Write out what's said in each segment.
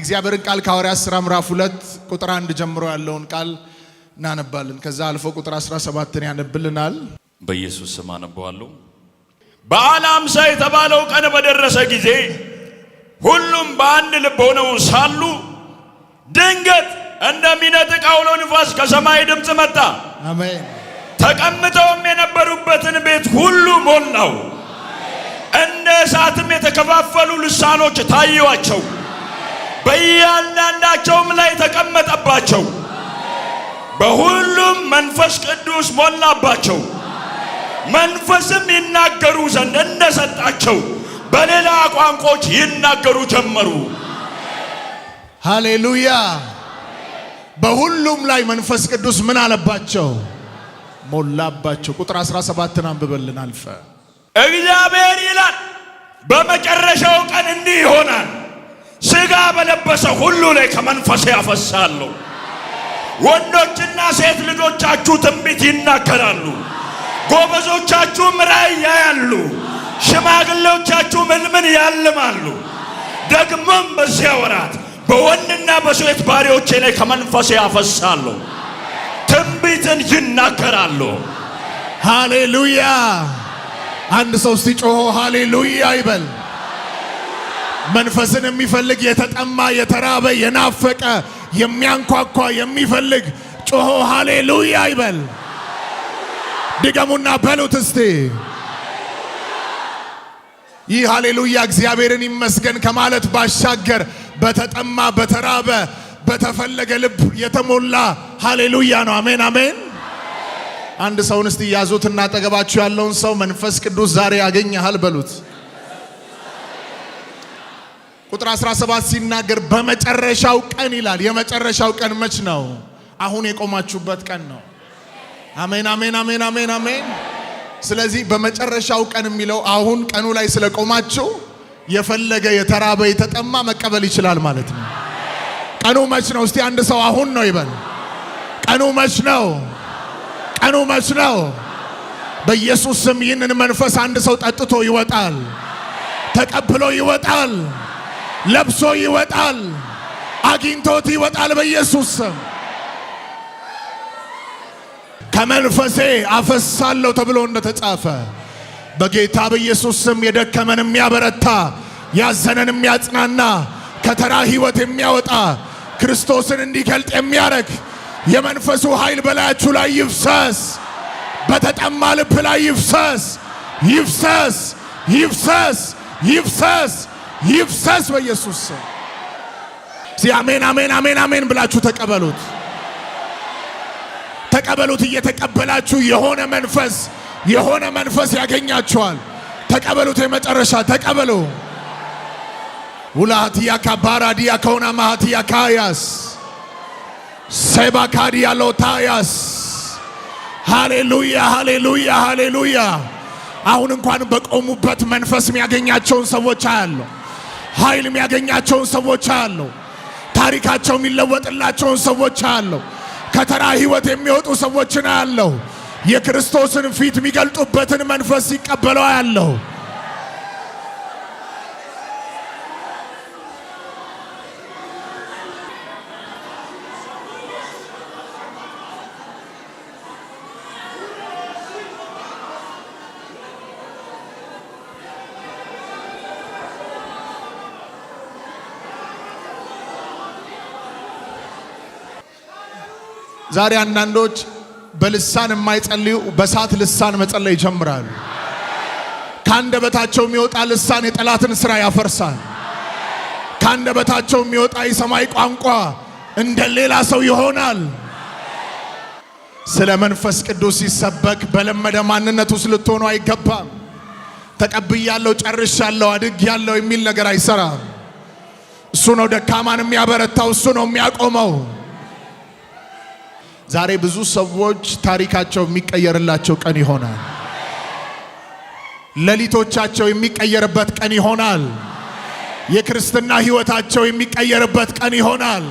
የእግዚአብሔርን ቃል ከሐዋርያት ሥራ ምዕራፍ 2 ቁጥር 1 ጀምሮ ያለውን ቃል እናነባለን። ከዛ አልፎ ቁጥር 17ን ያነብልናል። በኢየሱስ ስም አነባዋለሁ። በዓለ ሃምሳ የተባለው ቀን በደረሰ ጊዜ ሁሉም በአንድ ልብ ሆነው ሳሉ ድንገት እንደሚነጥቅ አውሎ ንፋስ ከሰማይ ድምፅ መጣ። አሜን። ተቀምጠውም የነበሩበትን ቤት ሁሉ ሞላው። እንደ እሳትም የተከፋፈሉ ልሳኖች ታዩአቸው፣ በእያንዳንዳቸውም ላይ ተቀመጠባቸው። በሁሉም መንፈስ ቅዱስ ሞላባቸው። መንፈስም ይናገሩ ዘንድ እንደሰጣቸው በሌላ ቋንቋዎች ይናገሩ ጀመሩ። ሃሌሉያ። በሁሉም ላይ መንፈስ ቅዱስ ምን አለባቸው? ሞላባቸው። ቁጥር 17ን አንብበልን አልፈ። እግዚአብሔር ይላል በመጨረሻው ቀን እንዲህ ይሆናል፣ ሥጋ በለበሰ ሁሉ ላይ ከመንፈሴ አፈሳለሁ። ወንዶችና ሴት ልጆቻችሁ ትንቢት ይናገራሉ፣ ጎበዞቻችሁም ራእይ ያያሉ፣ ሽማግሌዎቻችሁም ሕልምን ያልማሉ። ደግሞም በዚያ ወራት በወንድና በሴት ባሪያዎቼ ላይ ከመንፈሴ አፈሳለሁ፣ ትንቢትን ይናገራሉ። ሃሌሉያ። አንድ ሰው ሲጮህ ሃሌሉያ ይበል። መንፈስን የሚፈልግ የተጠማ የተራበ የናፈቀ የሚያንኳኳ የሚፈልግ ጮሆ ሃሌሉያ ይበል። ድገሙና በሉት እስቲ። ይህ ሃሌሉያ እግዚአብሔርን ይመስገን ከማለት ባሻገር በተጠማ በተራበ በተፈለገ ልብ የተሞላ ሃሌሉያ ነው። አሜን አሜን። አንድ ሰውን እስቲ ያዙትና አጠገባችሁ ያለውን ሰው መንፈስ ቅዱስ ዛሬ ያገኘሃል በሉት። ቁጥር 17 ሲናገር በመጨረሻው ቀን ይላል። የመጨረሻው ቀን መች ነው? አሁን የቆማችሁበት ቀን ነው። አሜን አሜን አሜን አሜን አሜን። ስለዚህ በመጨረሻው ቀን የሚለው አሁን ቀኑ ላይ ስለቆማችሁ የፈለገ የተራበ የተጠማ መቀበል ይችላል ማለት ነው። ቀኑ መች ነው? እስቲ አንድ ሰው አሁን ነው ይበል። ቀኑ መች ነው? ቀኑ መች ነው? በኢየሱስ ስም ይህንን መንፈስ አንድ ሰው ጠጥቶ ይወጣል፣ ተቀብሎ ይወጣል፣ ለብሶ ይወጣል፣ አግኝቶት ይወጣል በኢየሱስ ስም። ከመንፈሴ አፈሳለሁ ተብሎ እንደተጻፈ በጌታ በኢየሱስ ስም የደከመን የሚያበረታ ያዘነን የሚያጽናና ከተራ ሕይወት የሚያወጣ ክርስቶስን እንዲገልጥ የሚያረግ የመንፈሱ ኃይል በላያችሁ ላይ ይፍሰስ። በተጠማ ልብ ላይ ይፍሰስ ይፍሰስ ይፍሰስ ይፍሰስ ይፍሰስ በኢየሱስ ስም። አሜን አሜን አሜን አሜን ብላችሁ ተቀበሉት። ተቀበሉት። እየተቀበላችሁ የሆነ መንፈስ ያገኛችኋል። ተቀበሉት። የመጨረሻ ተቀበሉ። ውላቲያ ካባራዲያ ከሆነ ማሃቲያ ካያስ ሰባካዲያ ሎታያስ ሃሌሉያ ሃሌሉያ ሃሌሉያ። አሁን እንኳን በቆሙበት መንፈስ የሚያገኛቸውን ሰዎች አያለሁ። ኃይል የሚያገኛቸውን ሰዎች አያለሁ። ታሪካቸው የሚለወጥላቸውን ሰዎች አያለሁ። ከተራ ሕይወት የሚወጡ ሰዎችን አያለሁ። የክርስቶስን ፊት የሚገልጡበትን መንፈስ ሲቀበለው አያለሁ። ዛሬ አንዳንዶች በልሳን የማይጸልዩ በሳት ልሳን መጸለይ ይጀምራሉ። ካንደበታቸው የሚወጣ ልሳን የጠላትን ሥራ ያፈርሳል። ካንደበታቸው የሚወጣ የሰማይ ቋንቋ እንደ ሌላ ሰው ይሆናል። ስለ መንፈስ ቅዱስ ሲሰበክ በለመደ ማንነት ውስጥ ልትሆኑ አይገባም። ተቀብያለሁ፣ ጨርሻለሁ፣ አድጌያለሁ የሚል ነገር አይሰራም። እሱ ነው ደካማን የሚያበረታው፣ እሱ ነው የሚያቆመው። ዛሬ ብዙ ሰዎች ታሪካቸው የሚቀየርላቸው ቀን ይሆናል። ሌሊቶቻቸው የሚቀየርበት ቀን ይሆናል። የክርስትና ሕይወታቸው የሚቀየርበት ቀን ይሆናል።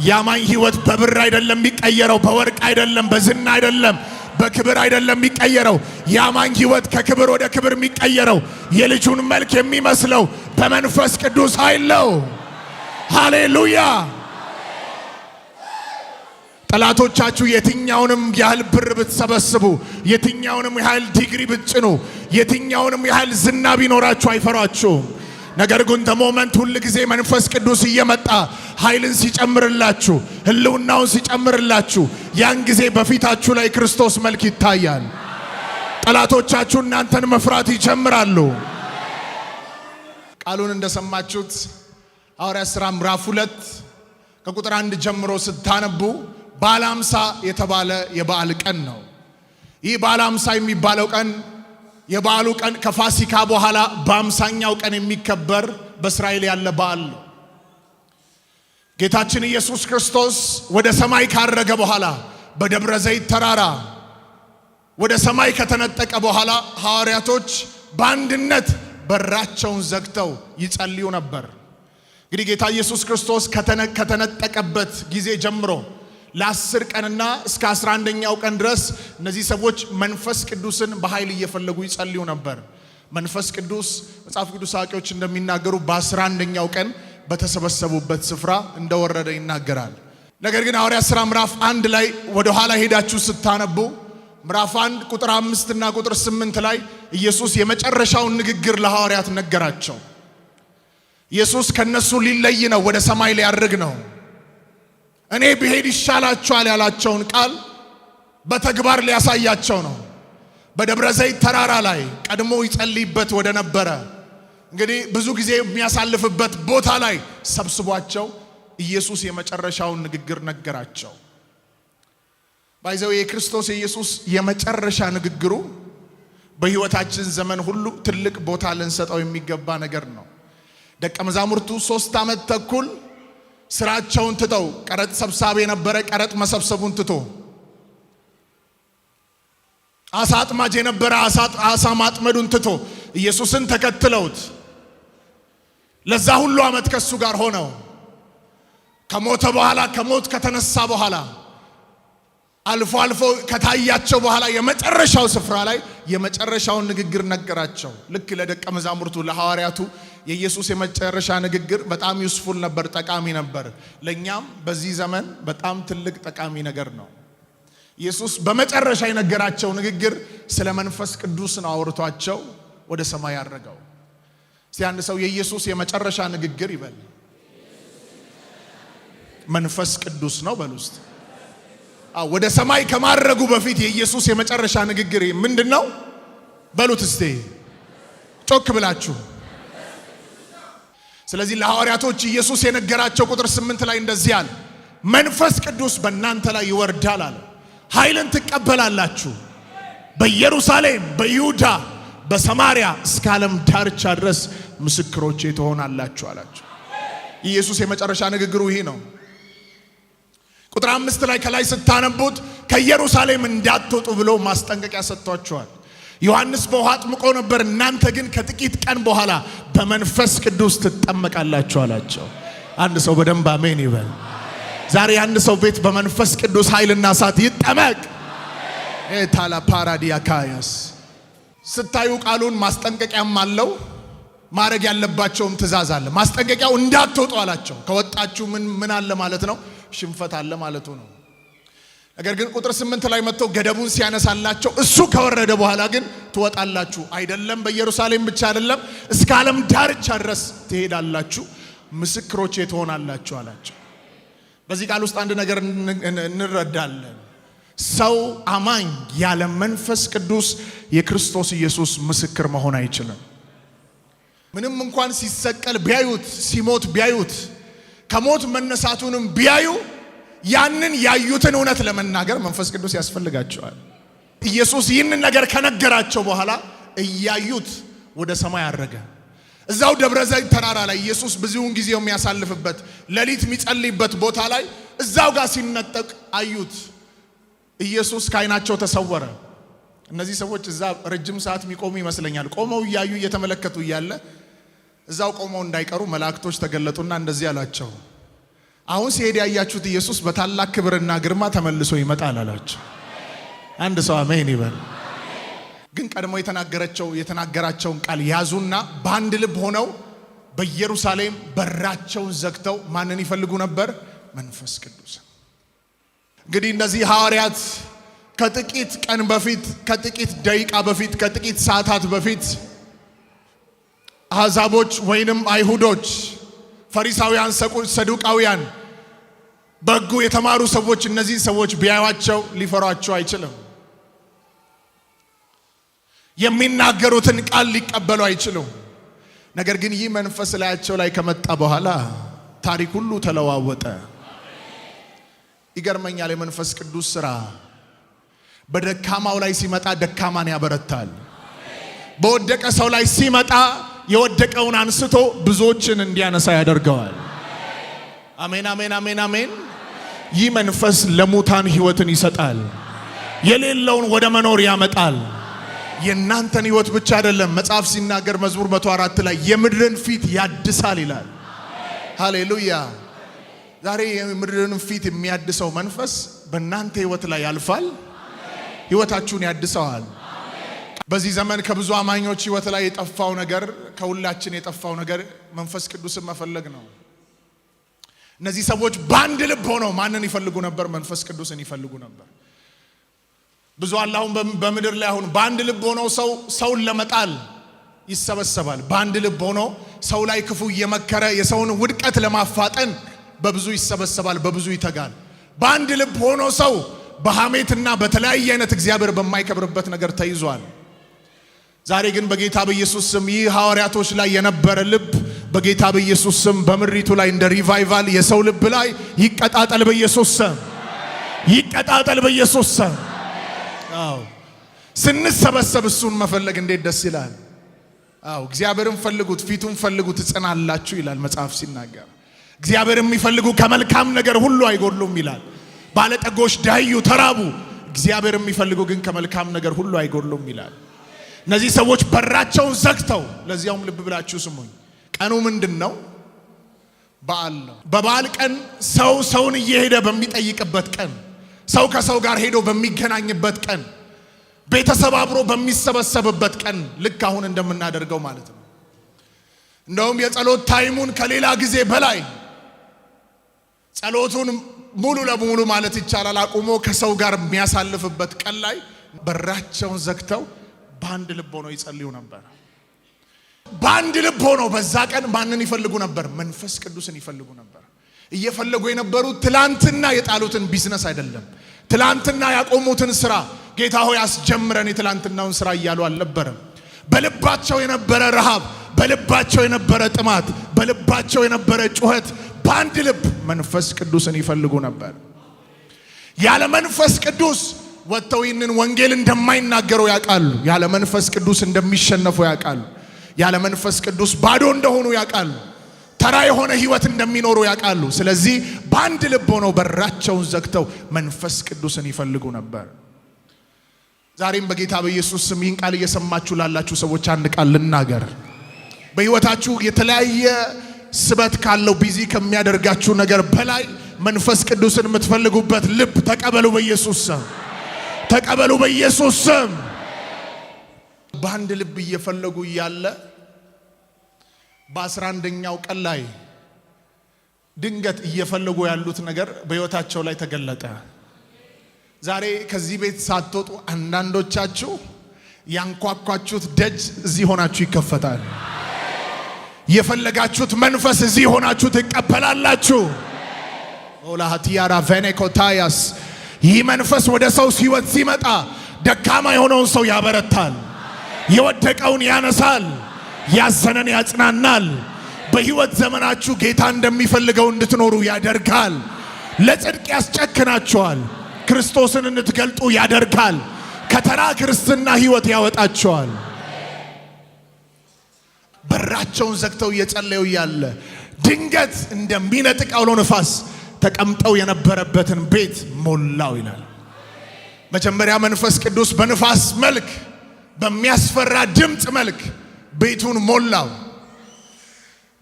ያማኝ ሕይወት በብር አይደለም የሚቀየረው፣ በወርቅ አይደለም፣ በዝና አይደለም፣ በክብር አይደለም የሚቀየረው። ያማኝ ሕይወት ከክብር ወደ ክብር የሚቀየረው የልጁን መልክ የሚመስለው በመንፈስ ቅዱስ ኃይል ነው። ሃሌሉያ። ጠላቶቻችሁ የትኛውንም ያህል ብር ብትሰበስቡ፣ የትኛውንም ያህል ዲግሪ ብትጭኑ፣ የትኛውንም ያህል ዝና ቢኖራችሁ አይፈሯችሁም። ነገር ግን ተሞመንት ሁል ጊዜ መንፈስ ቅዱስ እየመጣ ኃይልን ሲጨምርላችሁ፣ ህልውናውን ሲጨምርላችሁ፣ ያን ጊዜ በፊታችሁ ላይ ክርስቶስ መልክ ይታያል። ጠላቶቻችሁ እናንተን መፍራት ይጀምራሉ። ቃሉን እንደሰማችሁት ሐዋርያት ሥራ ምዕራፍ 2 ከቁጥር 1 ጀምሮ ስታነቡ በዓለ ሃምሳ የተባለ የበዓል ቀን ነው። ይህ በዓለ ሃምሳ የሚባለው ቀን የበዓሉ ቀን ከፋሲካ በኋላ በ50ኛው ቀን የሚከበር በእስራኤል ያለ በዓል ነው። ጌታችን ኢየሱስ ክርስቶስ ወደ ሰማይ ካረገ በኋላ በደብረ ዘይት ተራራ ወደ ሰማይ ከተነጠቀ በኋላ ሐዋርያቶች በአንድነት በራቸውን ዘግተው ይጸልዩ ነበር። እንግዲህ ጌታ ኢየሱስ ክርስቶስ ከተነጠቀበት ጊዜ ጀምሮ ለ10 ቀንና እስከ 11ኛው ቀን ድረስ እነዚህ ሰዎች መንፈስ ቅዱስን በኃይል እየፈለጉ ይጸልዩ ነበር። መንፈስ ቅዱስ መጽሐፍ ቅዱስ አዋቂዎች እንደሚናገሩ በ11ኛው ቀን በተሰበሰቡበት ስፍራ እንደወረደ ይናገራል። ነገር ግን ሐዋርያት ሥራ ምዕራፍ 1 ላይ ወደ ኋላ ሄዳችሁ ስታነቡ ምዕራፍ 1 ቁጥር 5 እና ቁጥር 8 ላይ ኢየሱስ የመጨረሻውን ንግግር ለሐዋርያት ነገራቸው። ኢየሱስ ከነሱ ሊለይ ነው፣ ወደ ሰማይ ሊያርግ ነው። እኔ ብሄድ ይሻላችኋል ያላቸውን ቃል በተግባር ሊያሳያቸው ነው። በደብረ ዘይት ተራራ ላይ ቀድሞ ይጸልይበት ወደ ነበረ እንግዲህ ብዙ ጊዜ የሚያሳልፍበት ቦታ ላይ ሰብስቧቸው ኢየሱስ የመጨረሻውን ንግግር ነገራቸው። ባይዘው የክርስቶስ ኢየሱስ የመጨረሻ ንግግሩ በሕይወታችን ዘመን ሁሉ ትልቅ ቦታ ልንሰጠው የሚገባ ነገር ነው። ደቀ መዛሙርቱ 3 ዓመት ተኩል ስራቸውን ትተው፣ ቀረጥ ሰብሳቢ የነበረ ቀረጥ መሰብሰቡን ትቶ፣ አሳ አጥማጅ የነበረ አሳ ማጥመዱን ትቶ ኢየሱስን ተከትለውት ለዛ ሁሉ ዓመት ከሱ ጋር ሆነው ከሞተ በኋላ ከሞት ከተነሳ በኋላ አልፎ አልፎ ከታያቸው በኋላ የመጨረሻው ስፍራ ላይ የመጨረሻውን ንግግር ነገራቸው። ልክ ለደቀ መዛሙርቱ ለሐዋርያቱ የኢየሱስ የመጨረሻ ንግግር በጣም ዩስፉል ነበር፣ ጠቃሚ ነበር። ለኛም በዚህ ዘመን በጣም ትልቅ ጠቃሚ ነገር ነው። ኢየሱስ በመጨረሻ የነገራቸው ንግግር ስለ መንፈስ ቅዱስ ነው። አውርቷቸው ወደ ሰማይ ያረገው። እስቲ አንድ ሰው የኢየሱስ የመጨረሻ ንግግር ይበል። መንፈስ ቅዱስ ነው በሉ እስቲ። ወደ ሰማይ ከማረጉ በፊት የኢየሱስ የመጨረሻ ንግግር ምንድነው? በሉት እስቲ ጮክ ብላችሁ። ስለዚህ ለሐዋርያቶች ኢየሱስ የነገራቸው ቁጥር 8 ላይ እንደዚህ አለ፣ መንፈስ ቅዱስ በእናንተ ላይ ይወርዳል አለ። ኃይልን ትቀበላላችሁ፣ በኢየሩሳሌም፣ በይሁዳ፣ በሰማርያ እስከ ዓለም ዳርቻ ድረስ ምስክሮቼ ትሆናላችሁ አላቸው። ኢየሱስ የመጨረሻ ንግግሩ ይሄ ነው። ቁጥር 5 ላይ ከላይ ስታነቡት ከኢየሩሳሌም እንዳትወጡ ብሎ ማስጠንቀቂያ ሰጥቷቸዋል። ዮሐንስ በውሃ አጥምቆ ነበር፣ እናንተ ግን ከጥቂት ቀን በኋላ በመንፈስ ቅዱስ ትጠመቃላችሁ አላቸው። አንድ ሰው በደንብ አሜን ይበል። ዛሬ አንድ ሰው ቤት በመንፈስ ቅዱስ ኃይልና እሳት ይጠመቅ። ኤታላ ፓራዲያ ካያስ ስታዩ ቃሉን ማስጠንቀቂያም አለው፣ ማድረግ ያለባቸውም ትእዛዝ አለ። ማስጠንቀቂያው እንዳትወጡ አላቸው። ከወጣችሁ ምን አለ ማለት ነው? ሽንፈት አለ ማለቱ ነው። ነገር ግን ቁጥር 8 ላይ መጥተው ገደቡን ሲያነሳላቸው እሱ ከወረደ በኋላ ግን ትወጣላችሁ፣ አይደለም በኢየሩሳሌም ብቻ አይደለም እስከ ዓለም ዳርቻ ድረስ ትሄዳላችሁ፣ ምስክሮቼ ትሆናላችሁ አላቸው። በዚህ ቃል ውስጥ አንድ ነገር እንረዳለን። ሰው አማኝ ያለ መንፈስ ቅዱስ የክርስቶስ ኢየሱስ ምስክር መሆን አይችልም። ምንም እንኳን ሲሰቀል ቢያዩት፣ ሲሞት ቢያዩት፣ ከሞት መነሳቱንም ቢያዩ ያንን ያዩትን እውነት ለመናገር መንፈስ ቅዱስ ያስፈልጋቸዋል። ኢየሱስ ይህንን ነገር ከነገራቸው በኋላ እያዩት ወደ ሰማይ አረገ። እዛው ደብረ ዘይት ተራራ ላይ ኢየሱስ ብዙውን ጊዜው የሚያሳልፍበት ሌሊት የሚጸልይበት ቦታ ላይ እዛው ጋር ሲነጠቅ አዩት። ኢየሱስ ከዓይናቸው ተሰወረ። እነዚህ ሰዎች እዛ ረጅም ሰዓት የሚቆሙ ይመስለኛል። ቆመው እያዩ እየተመለከቱ እያለ እዛው ቆመው እንዳይቀሩ መላእክቶች ተገለጡና እንደዚህ አላቸው፣ አሁን ሲሄድ ያያችሁት ኢየሱስ በታላቅ ክብርና ግርማ ተመልሶ ይመጣል አላቸው። አንድ ሰው አሜን ይበል። ግን ቀድሞ የተናገራቸውን ቃል ያዙና በአንድ ልብ ሆነው በኢየሩሳሌም በራቸውን ዘግተው ማንን ይፈልጉ ነበር? መንፈስ ቅዱስ። እንግዲህ እነዚህ ሐዋርያት ከጥቂት ቀን በፊት፣ ከጥቂት ደቂቃ በፊት፣ ከጥቂት ሰዓታት በፊት አሕዛቦች ወይንም አይሁዶች፣ ፈሪሳውያን፣ ሰዱቃውያን በሕጉ የተማሩ ሰዎች እነዚህ ሰዎች ቢያዩአቸው ሊፈሯቸው አይችልም። የሚናገሩትን ቃል ሊቀበሉ አይችሉም። ነገር ግን ይህ መንፈስ ላያቸው ላይ ከመጣ በኋላ ታሪክ ሁሉ ተለዋወጠ። ይገርመኛል። የመንፈስ ቅዱስ ሥራ በደካማው ላይ ሲመጣ ደካማን ያበረታል። በወደቀ ሰው ላይ ሲመጣ የወደቀውን አንስቶ ብዙዎችን እንዲያነሳ ያደርገዋል። አሜን፣ አሜን፣ አሜን፣ አሜን። ይህ መንፈስ ለሙታን ሕይወትን ይሰጣል። የሌለውን ወደ መኖር ያመጣል። የእናንተን ሕይወት ብቻ አይደለም። መጽሐፍ ሲናገር መዝሙር 104 ላይ የምድርን ፊት ያድሳል ይላል። ሃሌሉያ። ዛሬ የምድርን ፊት የሚያድሰው መንፈስ በእናንተ ሕይወት ላይ ያልፋል። ሕይወታችሁን ያድሰዋል። በዚህ ዘመን ከብዙ አማኞች ሕይወት ላይ የጠፋው ነገር፣ ከሁላችን የጠፋው ነገር መንፈስ ቅዱስን መፈለግ ነው። እነዚህ ሰዎች በአንድ ልብ ሆነው ማንን ይፈልጉ ነበር? መንፈስ ቅዱስን ይፈልጉ ነበር። ብዙ አሁን በምድር ላይ አሁን በአንድ ልብ ሆኖ ሰውን ለመጣል ይሰበሰባል። በአንድ ልብ ሆኖ ሰው ላይ ክፉ እየመከረ የሰውን ውድቀት ለማፋጠን በብዙ ይሰበሰባል፣ በብዙ ይተጋል። በአንድ ልብ ሆኖ ሰው በሐሜትና በተለያየ አይነት እግዚአብሔር በማይከብርበት ነገር ተይዟል። ዛሬ ግን በጌታ በኢየሱስ ስም ይህ ሐዋርያቶች ላይ የነበረ ልብ በጌታ በኢየሱስ ስም በምድሪቱ ላይ እንደ ሪቫይቫል የሰው ልብ ላይ ይቀጣጠል። በኢየሱስ ስም ይቀጣጠል። በኢየሱስ ስም አዎ። ስንሰበሰብ እሱን መፈለግ እንዴት ደስ ይላል! አዎ፣ እግዚአብሔርን ፈልጉት፣ ፊቱን ፈልጉት ትጸናላችሁ ይላል መጽሐፍ ሲናገር። እግዚአብሔርን የሚፈልጉ ከመልካም ነገር ሁሉ አይጎድሉም ይላል። ባለጠጎች ዳዩ፣ ተራቡ፣ እግዚአብሔርን የሚፈልጉ ግን ከመልካም ነገር ሁሉ አይጎድሉም ይላል። እነዚህ ሰዎች በራቸውን ዘግተው፣ ለዚያውም ልብ ብላችሁ ስሙኝ፣ ቀኑ ምንድነው? በዓል ነው። በበዓል ቀን ሰው ሰውን እየሄደ በሚጠይቅበት ቀን፣ ሰው ከሰው ጋር ሄዶ በሚገናኝበት ቀን፣ ቤተሰብ አብሮ በሚሰበሰብበት ቀን፣ ልክ አሁን እንደምናደርገው ማለት ነው። እንደውም የጸሎት ታይሙን ከሌላ ጊዜ በላይ ጸሎቱን ሙሉ ለሙሉ ማለት ይቻላል አቁሞ ከሰው ጋር የሚያሳልፍበት ቀን ላይ በራቸውን ዘግተው በአንድ ልብ ሆነው ይጸልዩ ነበር። በአንድ ልብ ሆነው በዛ ቀን ማንን ይፈልጉ ነበር? መንፈስ ቅዱስን ይፈልጉ ነበር። እየፈለጉ የነበሩት ትላንትና የጣሉትን ቢዝነስ አይደለም፣ ትላንትና ያቆሙትን ስራ ጌታ ሆይ አስጀምረን የትላንትናውን ስራ እያሉ አልነበረም። በልባቸው የነበረ ረሃብ፣ በልባቸው የነበረ ጥማት፣ በልባቸው የነበረ ጩኸት በአንድ ልብ መንፈስ ቅዱስን ይፈልጉ ነበር። ያለ መንፈስ ቅዱስ ወጥተው ይህንን ወንጌል እንደማይናገሩ ያውቃሉ። ያለ መንፈስ ቅዱስ እንደሚሸነፉ ያውቃሉ። ያለ መንፈስ ቅዱስ ባዶ እንደሆኑ ያውቃሉ። ተራ የሆነ ህይወት እንደሚኖሩ ያውቃሉ። ስለዚህ በአንድ ልብ ሆነው በራቸውን ዘግተው መንፈስ ቅዱስን ይፈልጉ ነበር። ዛሬም በጌታ በኢየሱስ ስም ይህን ቃል እየሰማችሁ ላላችሁ ሰዎች አንድ ቃል ልናገር። በህይወታችሁ የተለያየ ስበት ካለው ቢዚ ከሚያደርጋችሁ ነገር በላይ መንፈስ ቅዱስን የምትፈልጉበት ልብ ተቀበሉ በኢየሱስ ስም። ተቀበሉ በኢየሱስ ስም። በአንድ ልብ እየፈለጉ እያለ በ11ኛው ቀን ላይ ድንገት እየፈለጉ ያሉት ነገር በህይወታቸው ላይ ተገለጠ። ዛሬ ከዚህ ቤት ሳትወጡ አንዳንዶቻችሁ ያንኳኳችሁት ደጅ እዚህ ሆናችሁ ይከፈታል። የፈለጋችሁት መንፈስ እዚህ ሆናችሁ ትቀበላላችሁ። ኦላሃቲያራ ቬኔኮታያስ ይህ መንፈስ ወደ ሰው ህይወት ሲመጣ ደካማ የሆነውን ሰው ያበረታል፣ የወደቀውን ያነሳል፣ ያዘነን ያጽናናል። በህይወት ዘመናችሁ ጌታ እንደሚፈልገው እንድትኖሩ ያደርጋል። ለጽድቅ ያስጨክናችኋል። ክርስቶስን እንድትገልጡ ያደርጋል። ከተራ ክርስትና ህይወት ያወጣችኋል። በራቸውን ዘግተው እየጸለዩ ያለ ድንገት እንደሚነጥቅ አውሎ ነፋስ ተቀምጠው የነበረበትን ቤት ሞላው ይላል። መጀመሪያ መንፈስ ቅዱስ በንፋስ መልክ በሚያስፈራ ድምፅ መልክ ቤቱን ሞላው።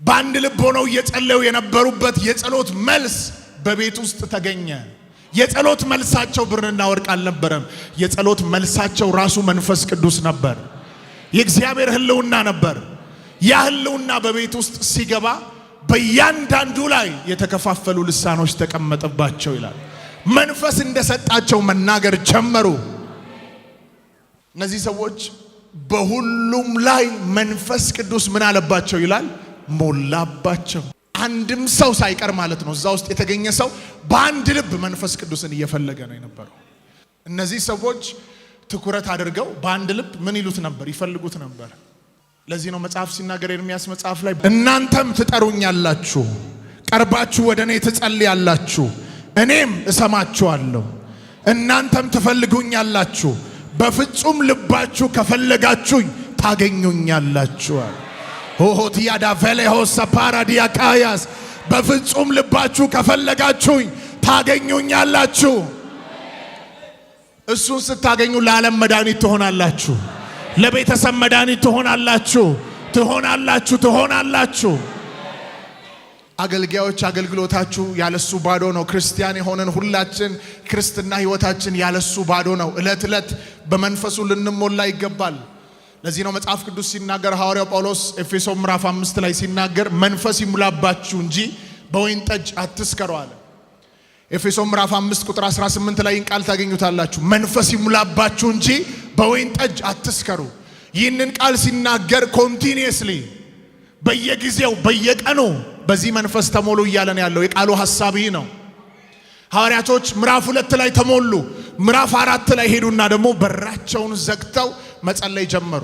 በአንድ ልብ ሆነው እየጸለዩ የነበሩበት የጸሎት መልስ በቤት ውስጥ ተገኘ። የጸሎት መልሳቸው ብርና ወርቅ አልነበረም። የጸሎት መልሳቸው ራሱ መንፈስ ቅዱስ ነበር። የእግዚአብሔር ህልውና ነበር። ያህልውና በቤት ውስጥ ሲገባ በእያንዳንዱ ላይ የተከፋፈሉ ልሳኖች ተቀመጠባቸው ይላል። መንፈስ እንደሰጣቸው መናገር ጀመሩ። እነዚህ ሰዎች በሁሉም ላይ መንፈስ ቅዱስ ምን አለባቸው ይላል? ሞላባቸው። አንድም ሰው ሳይቀር ማለት ነው። እዛ ውስጥ የተገኘ ሰው በአንድ ልብ መንፈስ ቅዱስን እየፈለገ ነው የነበረው። እነዚህ ሰዎች ትኩረት አድርገው በአንድ ልብ ምን ይሉት ነበር? ይፈልጉት ነበር። ለዚህ ነው መጽሐፍ ሲናገር ኤርምያስ መጽሐፍ ላይ እናንተም ትጠሩኛላችሁ፣ ቀርባችሁ ወደ እኔ ትጸልያላችሁ፣ እኔም እሰማችኋለሁ። እናንተም ትፈልጉኛላችሁ፣ በፍጹም ልባችሁ ከፈለጋችሁኝ ታገኙኛላችሁ። ሆሆቲያዳ ቬሌሆስ ፓራዲያካያስ በፍጹም ልባችሁ ከፈለጋችሁኝ ታገኙኛላችሁ። እሱን ስታገኙ ለዓለም መድኃኒት ትሆናላችሁ፣ ለቤተሰብ መድኃኒት ትሆናላችሁ። አገልጋዮች አገልግሎታችሁ ያለሱ ባዶ ነው። ክርስቲያን የሆነን ሁላችን ክርስትና ህይወታችን ያለሱ ባዶ ነው። እለት እለት በመንፈሱ ልንሞላ ይገባል። ለዚህ ነው መጽሐፍ ቅዱስ ሲናገር ሐዋርያው ጳውሎስ ኤፌሶን ምዕራፍ 5 ላይ ሲናገር መንፈስ ይሙላባችሁ እንጂ በወይን ጠጅ አትስከሩ አለ። ኤፌሶን ምዕራፍ 5 ቁጥር 18 ላይ ቃል ታገኙታላችሁ። መንፈስ ይሙላባችሁ እንጂ በወይን ጠጅ አትስከሩ። ይህንን ቃል ሲናገር ኮንቲኒየስሊ በየጊዜው በየቀኑ በዚህ መንፈስ ተሞሉ እያለን ያለው የቃሉ ሐሳብ ይህ ነው። ሐዋርያቶች ምዕራፍ 2 ላይ ተሞሉ። ምዕራፍ 4 ላይ ሄዱና ደግሞ በራቸውን ዘግተው መጸለይ ጀመሩ።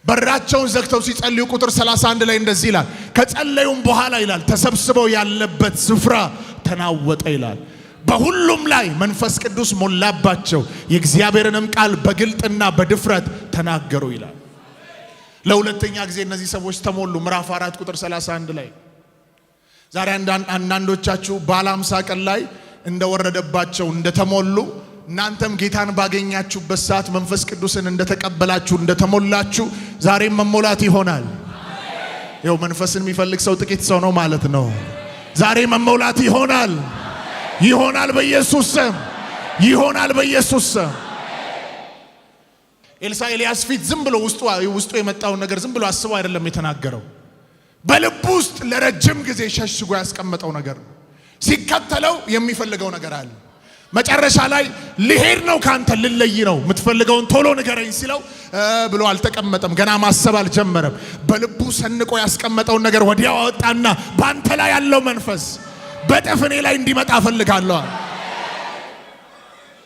በራቸውን ዘግተው ሲጸልዩ ቁጥር 31 ላይ እንደዚህ ይላል፣ ከጸለዩም በኋላ ይላል ተሰብስበው ያለበት ስፍራ ተናወጠ ይላል። በሁሉም ላይ መንፈስ ቅዱስ ሞላባቸው፣ የእግዚአብሔርንም ቃል በግልጥና በድፍረት ተናገሩ ይላል። ለሁለተኛ ጊዜ እነዚህ ሰዎች ተሞሉ። ምዕራፍ 4 ቁጥር 31 ላይ ዛሬ አንዳንዶቻችሁ በዓለ ሃምሳ ቀን ላይ እንደወረደባቸው እንደተሞሉ እናንተም ጌታን ባገኛችሁበት ሰዓት መንፈስ ቅዱስን እንደተቀበላችሁ እንደተሞላችሁ ዛሬም መሞላት ይሆናል። ይኸው መንፈስን የሚፈልግ ሰው ጥቂት ሰው ነው ማለት ነው። ዛሬ መሞላት ይሆናል በኢየሱስ ስም ኤልሳ ኤልያስ ፊት ዝም ብሎ ውስጡ የመጣውን ነገር ዝም ብሎ አስቦ አይደለም የተናገረው። በልቡ ውስጥ ለረጅም ጊዜ ሸሽጎ ያስቀመጠው ነገር ነው። ሲከተለው የሚፈልገው ነገር አለ። መጨረሻ ላይ ልሄድ ነው ካንተ ልለይ ነው የምትፈልገውን ቶሎ ንገረኝ ሲለው ብሎ አልተቀመጠም። ገና ማሰብ አልጀመረም። በልቡ ሰንቆ ያስቀመጠውን ነገር ወዲያው አወጣና ባንተ ላይ ያለው መንፈስ በጥፍ እኔ ላይ እንዲመጣ ፈልጋለሁ።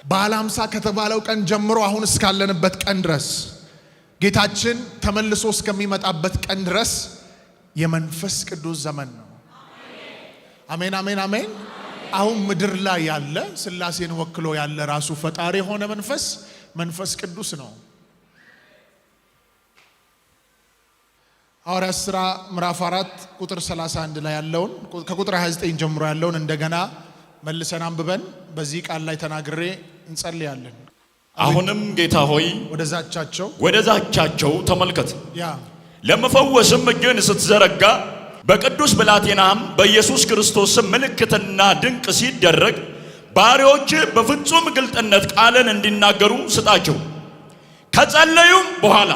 በዓለ ሃምሳ ከተባለው ቀን ጀምሮ አሁን እስካለንበት ቀን ድረስ ጌታችን ተመልሶ እስከሚመጣበት ቀን ድረስ የመንፈስ ቅዱስ ዘመን ነው። አሜን አሜን አሜን። አሁን ምድር ላይ ያለ ሥላሴን ወክሎ ያለ ራሱ ፈጣሪ የሆነ መንፈስ ቅዱስ ነው። ሐዋርያት ሥራ ምዕራፍ 4 ቁጥር 31 ላይ ያለውን ከቁጥር 29 ጀምሮ ያለውን እንደገና መልሰን አንብበን በዚህ ቃል ላይ ተናግሬ እንጸልያለን። አሁንም ጌታ ሆይ ወደዛቻቸው ተመልከት፣ ለመፈወስም እጅን ስትዘረጋ በቅዱስ ብላቴናም በኢየሱስ ክርስቶስ ምልክትና ድንቅ ሲደረግ ባሪያዎች በፍጹም ግልጥነት ቃልን እንዲናገሩ ስጣቸው። ከጸለዩም በኋላ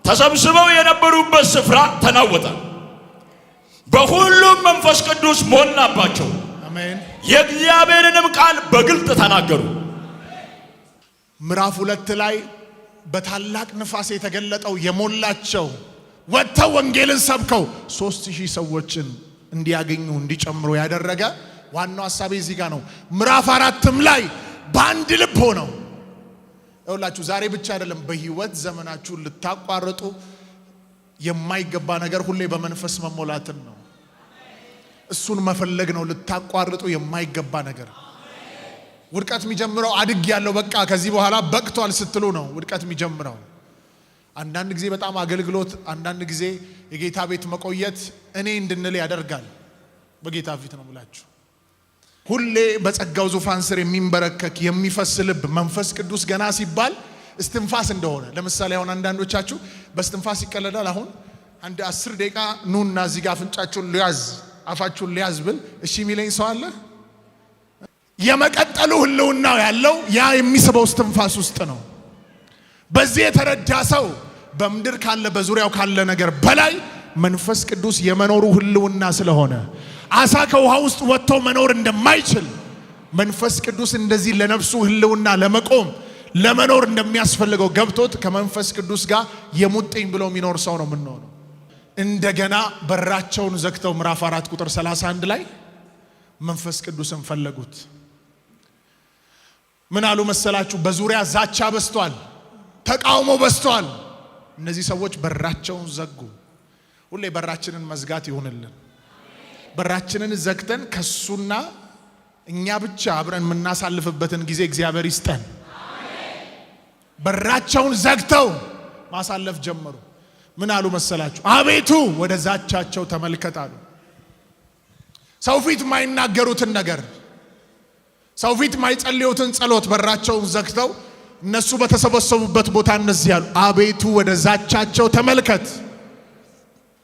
ተሰብስበው የነበሩበት ስፍራ ተናወጠ፣ በሁሉም መንፈስ ቅዱስ ሞላባቸው፣ የእግዚአብሔርንም ቃል በግልጥ ተናገሩ። ምዕራፍ 2 ላይ በታላቅ ንፋስ የተገለጠው የሞላቸው ወጥተው ወንጌልን ሰብከው 3000 ሰዎችን እንዲያገኙ እንዲጨምሩ ያደረገ ዋናው ሐሳቤ እዚህ ጋር ነው። ምዕራፍ 4ም ላይ በአንድ ልብ ሆነው ይኸውላችሁ፣ ዛሬ ብቻ አይደለም በህይወት ዘመናችሁ ልታቋርጡ የማይገባ ነገር ሁሌ በመንፈስ መሞላትን ነው። እሱን መፈለግ ነው። ልታቋርጡ የማይገባ ነገር ውድቀት የሚጀምረው አድግ ያለው በቃ ከዚህ በኋላ በቅቷል ስትሉ ነው ውድቀት የሚጀምረው። አንዳንድ ጊዜ በጣም አገልግሎት፣ አንዳንድ ጊዜ የጌታ ቤት መቆየት እኔ እንድንል ያደርጋል። በጌታ ፊት ነው ብላችሁ ሁሌ በጸጋው ዙፋን ስር የሚንበረከክ የሚፈስ ልብ መንፈስ ቅዱስ ገና ሲባል እስትንፋስ እንደሆነ። ለምሳሌ አሁን አንዳንዶቻችሁ በእስትንፋስ ይቀለዳል። አሁን አንድ 10 ደቂቃ ኑና እዚህ ጋር አፍንጫችሁን ሊያዝ አፋችሁን ሊያዝ ብል እሺ የሚለኝ ሰው አለ? የመቀጠሉ ህልውናው ያለው ያ የሚስበው እስትንፋስ ውስጥ ነው። በዚህ የተረዳ ሰው በምድር ካለ በዙሪያው ካለ ነገር በላይ መንፈስ ቅዱስ የመኖሩ ህልውና ስለሆነ አሳ ከውሃ ውስጥ ወጥቶ መኖር እንደማይችል መንፈስ ቅዱስ እንደዚህ ለነፍሱ ህልውና ለመቆም ለመኖር እንደሚያስፈልገው ገብቶት ከመንፈስ ቅዱስ ጋር የሙጥኝ ብሎ የሚኖር ሰው ነው የምንሆነው። እንደገና በራቸውን ዘግተው ምዕራፍ 4 ቁጥር 31 ላይ መንፈስ ቅዱስን ፈለጉት። ምን አሉ መሰላችሁ? በዙሪያ ዛቻ በስቷል፣ ተቃውሞ በስቷል። እነዚህ ሰዎች በራቸውን ዘጉ። ሁሌ በራችንን መዝጋት ይሁንልን። በራችንን ዘግተን ከሱና እኛ ብቻ አብረን የምናሳልፍበትን ጊዜ እግዚአብሔር ይስጠን። በራቸውን ዘግተው ማሳለፍ ጀመሩ። ምን አሉ መሰላችሁ? አቤቱ ወደ ዛቻቸው ተመልከት አሉ። ሰው ፊት ማይናገሩትን ነገር፣ ሰው ፊት ማይጸልዩትን ጸሎት በራቸውን ዘግተው እነሱ በተሰበሰቡበት ቦታ እነዚህ ያሉ አቤቱ ወደ ዛቻቸው ተመልከት፣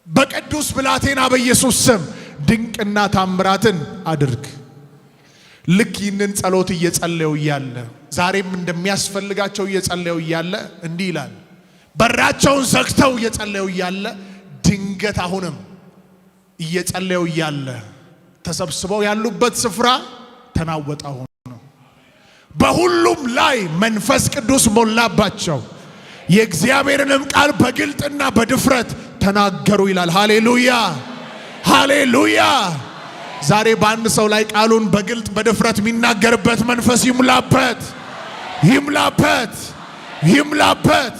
በቅዱስ ብላቴና በኢየሱስ ስም ድንቅና ታምራትን አድርግ። ልክ ይህንን ጸሎት እየጸለዩ እያለ ዛሬም እንደሚያስፈልጋቸው እየጸለዩ እያለ እንዲህ ይላል። በራቸውን ዘግተው እየጸለዩ እያለ ድንገት አሁንም እየጸለዩ እያለ ተሰብስበው ያሉበት ስፍራ ተናወጠ ሆኖ በሁሉም ላይ መንፈስ ቅዱስ ሞላባቸው፣ የእግዚአብሔርንም ቃል በግልጥና በድፍረት ተናገሩ ይላል። ሃሌሉያ ሃሌሉያ። ዛሬ በአንድ ሰው ላይ ቃሉን በግልጥ በድፍረት የሚናገርበት መንፈስ ይሙላበት፣ ይሙላበት፣ ይሙላበት።